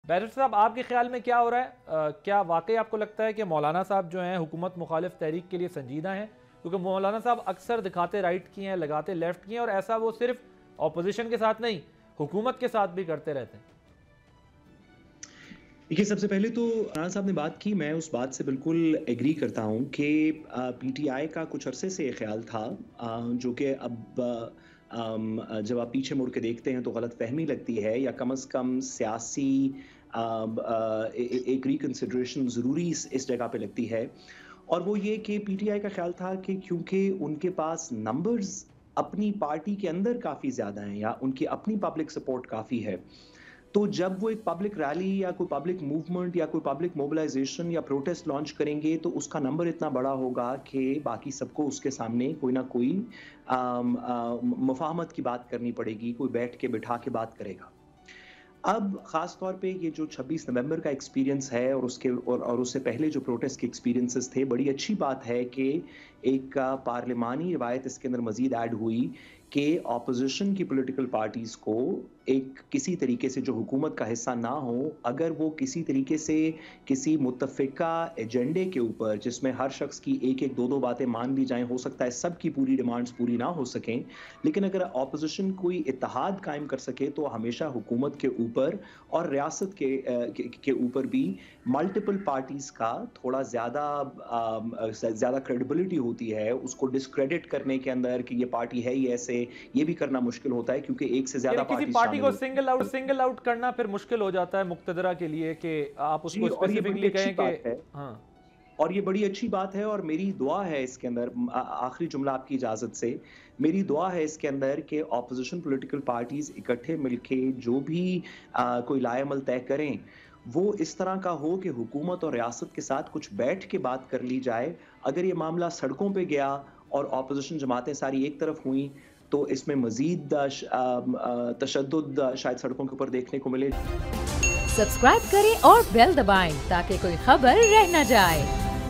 Barrister صاحب آپ کے خیال میں کیا ہو رہا ہے؟ کیا واقعی آپ کو لگتا ہے کہ مولانا صاحب جو ہیں حکومت مخالف تحریک کے لیے سنجیدہ ہیں؟ کیونکہ مولانا صاحب اکثر دکھاتے رائٹ کی ہیں، لگاتے لیفٹ کی ہیں، اور ایسا وہ صرف اپوزیشن کے ساتھ نہیں حکومت کے ساتھ بھی کرتے رہتے ہیں۔ دیکھیے، سب سے پہلے تو رانا صاحب نے بات کی، میں اس بات سے بالکل ایگری کرتا ہوں کہ پی ٹی آئی کا کچھ عرصے سے یہ خیال تھا، جو کہ اب جب آپ پیچھے مڑ کے دیکھتے ہیں تو غلط فہمی لگتی ہے، یا کم از کم سیاسی ایک ریکنسیڈریشن ضروری اس جگہ پہ لگتی ہے، اور وہ یہ کہ پی ٹی آئی کا خیال تھا کہ کیونکہ ان کے پاس نمبرز اپنی پارٹی کے اندر کافی زیادہ ہیں، یا ان کی اپنی پبلک سپورٹ کافی ہے، تو جب وہ ایک پبلک ریلی یا کوئی پبلک موومنٹ یا کوئی پبلک موبلائزیشن یا پروٹیسٹ لانچ کریں گے تو اس کا نمبر اتنا بڑا ہوگا کہ باقی سب کو اس کے سامنے کوئی نہ کوئی مفاہمت کی بات کرنی پڑے گی، کوئی بیٹھ کے بٹھا کے بات کرے گا۔ اب خاص طور پہ یہ جو 26 نومبر کا ایکسپیرینس ہے، اور اس سے پہلے جو پروٹیسٹ کے ایکسپیرینسز تھے، بڑی اچھی بات ہے کہ ایک پارلیمانی روایت اس کے اندر مزید ایڈ ہوئی کہ اپوزیشن کی پولیٹیکل پارٹیز کو ایک کسی طریقے سے جو حکومت کا حصہ نہ ہو، اگر وہ کسی طریقے سے کسی متفقہ ایجنڈے کے اوپر، جس میں ہر شخص کی ایک دو باتیں مان لی جائیں، ہو سکتا ہے سب کی پوری ڈیمانڈز پوری نہ ہو سکیں، لیکن اگر اپوزیشن کوئی اتحاد قائم کر سکے تو ہمیشہ حکومت کے اوپر اور ریاست کے اوپر بھی ملٹیپل پارٹیز کا تھوڑا زیادہ کریڈیبلٹی ہوتی ہے۔ اس کو ڈسکریڈٹ کرنے کے اندر کہ یہ پارٹی ہے ہی ایسے، یہ بھی کرنا مشکل ہوتا ہے، کیونکہ ایک سے زیادہ کسی پارٹی کو سنگل آؤٹ کرنا پھر مشکل ہو جاتا ہے مقتدرہ کے لیے، کہ آپ اس کو اسپیسیفکلی کہیں کہ ہاں، اور یہ بڑی اچھی بات ہے، اور میری دعا ہے اس کے اندر، آخری جملہ آپ کی اجازت سے، میری دعا ہے اس کے اندر کہ اپوزیشن پولیٹیکل پارٹیز اکٹھے مل کے جو بھی کوئی لائے عمل طے کریں وہ اس طرح کا ہو کہ حکومت اور ریاست کے ساتھ کچھ بیٹھ کے بات کر لی جائے۔ اگر یہ معاملہ سڑکوں پہ گیا اور اپوزیشن جماعتیں ساری ایک طرف ہوئیں تو اس میں مزید تشدد شاید سڑکوں کے اوپر دیکھنے کو ملے۔ سبسکرائب کریں اور بیل دبائیں تاکہ کوئی خبر رہ نہ جائے۔